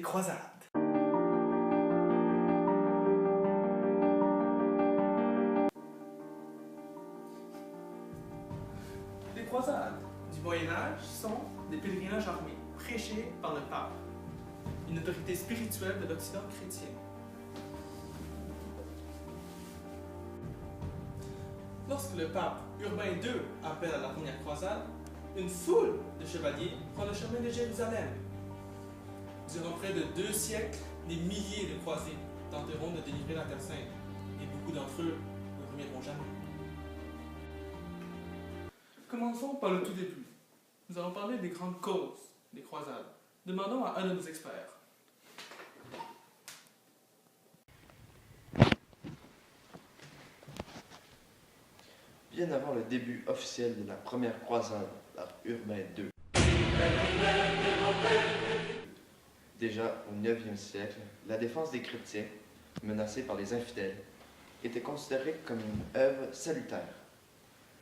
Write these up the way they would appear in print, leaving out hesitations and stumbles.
croisades. Les croisades du Moyen-Âge sont des pèlerinages armés prêchés par le pape, une autorité spirituelle de l'Occident chrétien. Lorsque le pape Urbain II appelle à la première croisade, une foule de chevaliers prend le chemin de Jérusalem. Durant près de 2 siècles, des milliers de croisés tenteront de délivrer la Terre Sainte, et beaucoup d'entre eux ne reviendront jamais. Commençons par le tout début. Nous allons parler des grandes causes des croisades. Demandons à un de nos experts. Bien avant le début officiel de la première croisade par Urbain II. Déjà au IXe siècle, la défense des chrétiens, menacés par les infidèles, était considérée comme une œuvre salutaire.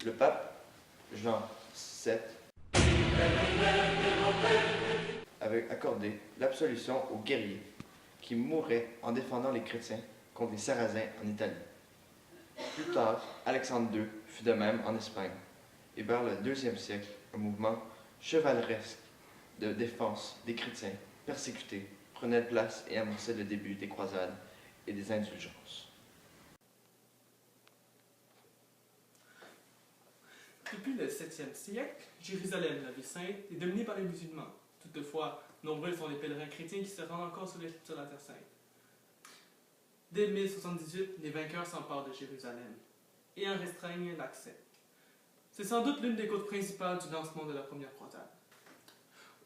Le pape Jean VII avait accordé l'absolution aux guerriers qui mouraient en défendant les chrétiens contre les Sarrasins en Italie. Plus tard, Alexandre II fut de même en Espagne, et vers le IIe siècle, un mouvement chevaleresque de défense des chrétiens persécutés prenait place et amorçait le début des croisades et des indulgences. Depuis le 7e siècle, Jérusalem, la ville sainte, est dominée par les musulmans. Toutefois, nombreux sont les pèlerins chrétiens qui se rendent encore sur la Terre Sainte. Dès 1078, les vainqueurs s'emparent de Jérusalem et en restreignent l'accès. C'est sans doute l'une des causes principales du lancement de la première croisade.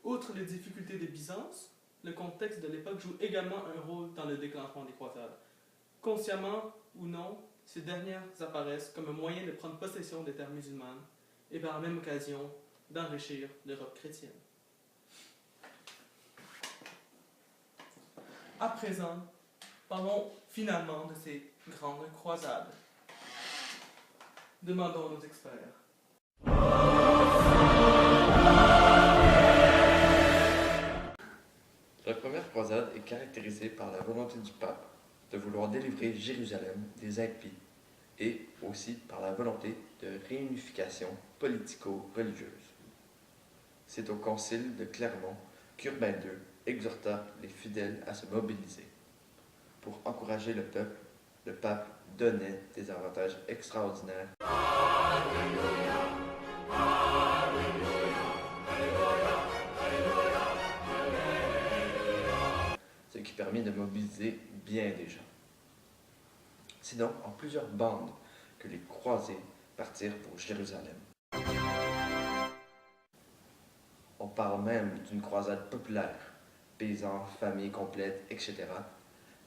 Outre les difficultés de Byzance, le contexte de l'époque joue également un rôle dans le déclenchement des croisades. Consciemment ou non, ces dernières apparaissent comme un moyen de prendre possession des terres musulmanes et par la même occasion d'enrichir l'Europe chrétienne. À présent, parlons finalement de ces grandes croisades. Demandons à nos experts. La première croisade est caractérisée par la volonté du pape de vouloir délivrer Jérusalem des impies et aussi par la volonté de réunification politico-religieuse. C'est au concile de Clermont qu'Urbain II exhorta les fidèles à se mobiliser. Pour encourager le peuple, le pape donnait des avantages extraordinaires. Ce qui permet de mobiliser bien des gens. C'est donc en plusieurs bandes que les croisés partirent pour Jérusalem. On parle même d'une croisade populaire, paysans, familles complètes, etc.,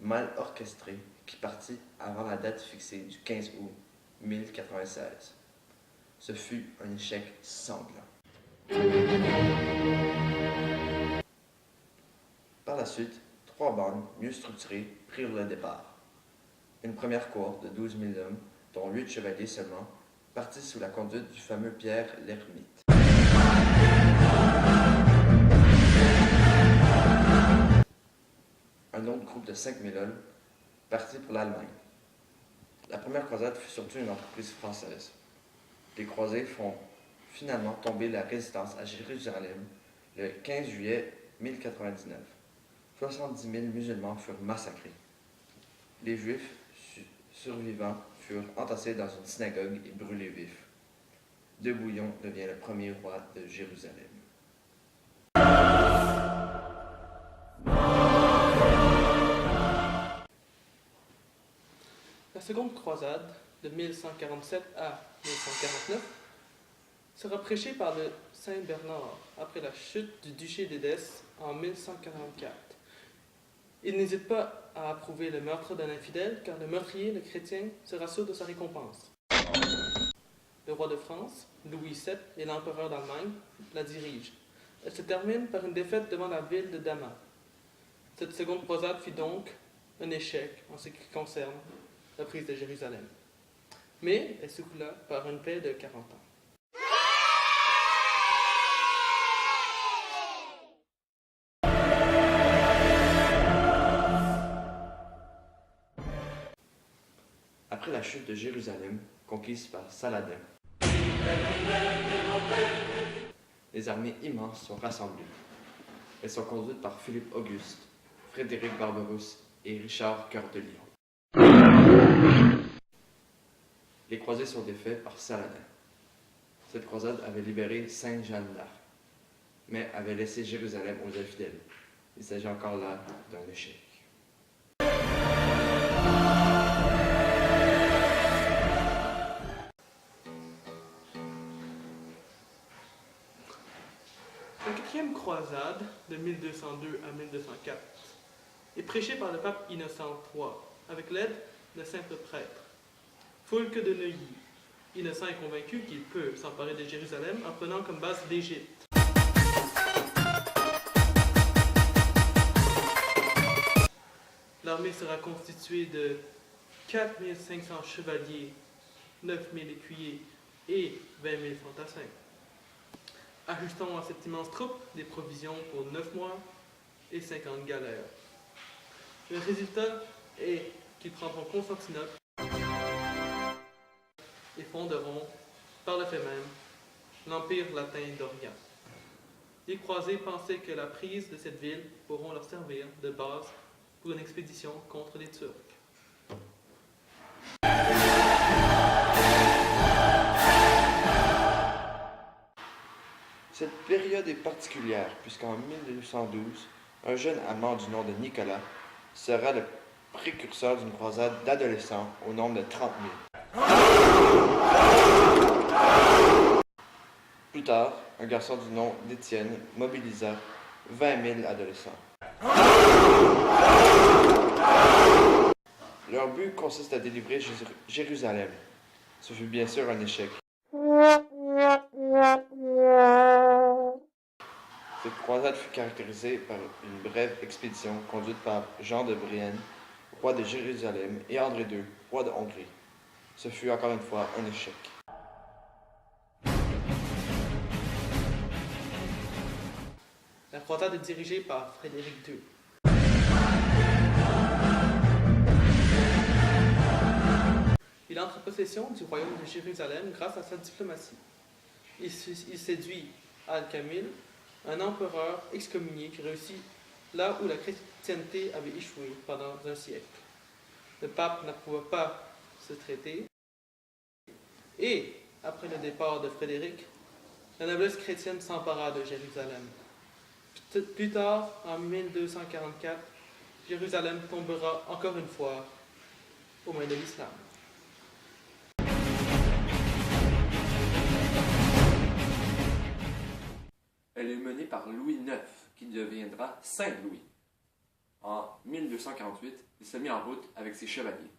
mal orchestrée, qui partit avant la date fixée du 15 août 1096. Ce fut un échec sanglant. Par la suite, 3 bandes mieux structurées prirent le départ. Une première cohorte de 12 000 hommes, dont 8 chevaliers seulement, partit sous la conduite du fameux Pierre l'Ermite. Un autre groupe de 5 000 hommes partit pour l'Allemagne. La première croisade fut surtout une entreprise française. Les croisés font finalement tomber la résistance à Jérusalem le 15 juillet 1099. 70 000 musulmans furent massacrés. Les Juifs survivants furent entassés dans une synagogue et brûlés vifs. De Bouillon devient le premier roi de Jérusalem. La seconde croisade, de 1147 à 1149, sera prêchée par le Saint Bernard après la chute du duché d'Édesse en 1144. Il n'hésite pas à approuver le meurtre d'un infidèle, car le meurtrier, le chrétien, sera sûr de sa récompense. Le roi de France, Louis VII, et l'empereur d'Allemagne la dirigent. Elle se termine par une défaite devant la ville de Damas. Cette seconde croisade fut donc un échec en ce qui concerne la prise de Jérusalem. Mais elle s'écoula par une paix de 40 ans. chute de Jérusalem, conquise par Saladin. Des armées immenses sont rassemblées. Elles sont conduites par Philippe Auguste, Frédéric Barberousse et Richard Cœur de Lion. Les croisés sont défaits par Saladin. Cette croisade avait libéré Sainte Jeanne d'Arc, mais avait laissé Jérusalem aux infidèles. Il s'agit encore là d'un échec. La quatrième croisade, de 1202 à 1204, est prêchée par le pape Innocent III, avec l'aide de simples prêtres. Foulque de Neuilly. Innocent est convaincu qu'il peut s'emparer de Jérusalem en prenant comme base l'Égypte. L'armée sera constituée de 4500 chevaliers, 9000 écuyers et 20 000 fantassins. Ajustons à cette immense troupe des provisions pour 9 mois et 50 galères. Le résultat est qu'ils prendront Constantinople et fonderont, par le fait même, l'Empire latin d'Orient. Les croisés pensaient que la prise de cette ville pourront leur servir de base pour une expédition contre les Turcs. Cette période est particulière puisqu'en 1212, un jeune amant du nom de Nicolas sera le précurseur d'une croisade d'adolescents au nombre de 30 000. Plus tard, un garçon du nom d'Étienne mobilisa 20 000 adolescents. Leur but consiste à délivrer Jérusalem. Ce fut bien sûr un échec. Cette croisade fut caractérisée par une brève expédition conduite par Jean de Brienne, roi de Jérusalem, et André II, roi de Hongrie. Ce fut encore une fois un échec. La croisade est dirigée par Frédéric II. Il entre en possession du royaume de Jérusalem grâce à sa diplomatie. Il séduit Al-Kamil, un empereur excommunié qui réussit là où la chrétienté avait échoué pendant un siècle. Le pape n'approuva pas ce traité et, après le départ de Frédéric, la noblesse chrétienne s'empara de Jérusalem. Plus tard, en 1244, Jérusalem tombera encore une fois aux mains de l'islam. Elle est menée par Louis IX, qui deviendra Saint-Louis. En 1248, il se mit en route avec ses chevaliers.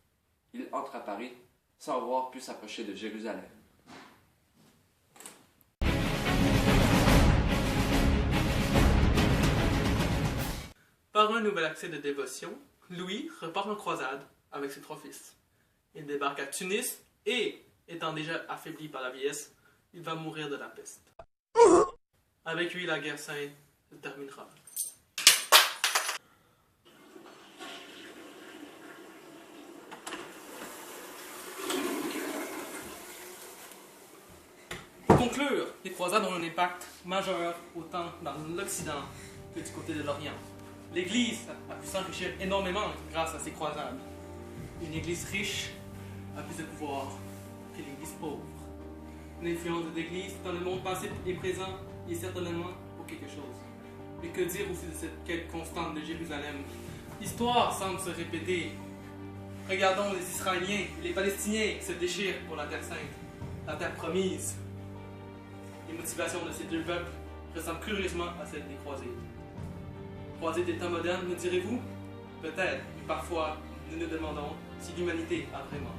Il entre à Paris sans avoir pu s'approcher de Jérusalem. Par un nouvel accès de dévotion, Louis repart en croisade avec ses 3 fils. Il débarque à Tunis et, étant déjà affaibli par la vieillesse, il va mourir de la peste. Avec lui, la guerre sainte se terminera. Pour conclure, les croisades ont un impact majeur autant dans l'Occident que du côté de l'Orient. L'Église a pu s'enrichir énormément grâce à ces croisades. Une Église riche a plus de pouvoir que l'Église pauvre. L'influence de l'Église dans le monde passé et présent est certainement pour quelque chose. Mais que dire aussi de cette quête constante de Jérusalem? L'histoire semble se répéter. Regardons les Israéliens et les Palestiniens se déchirent pour la Terre Sainte, la Terre promise. Les motivations de ces deux peuples ressemblent curieusement à celles des croisés. Croisés des temps modernes, me direz-vous? Peut-être, mais parfois, nous nous demandons si l'humanité a vraiment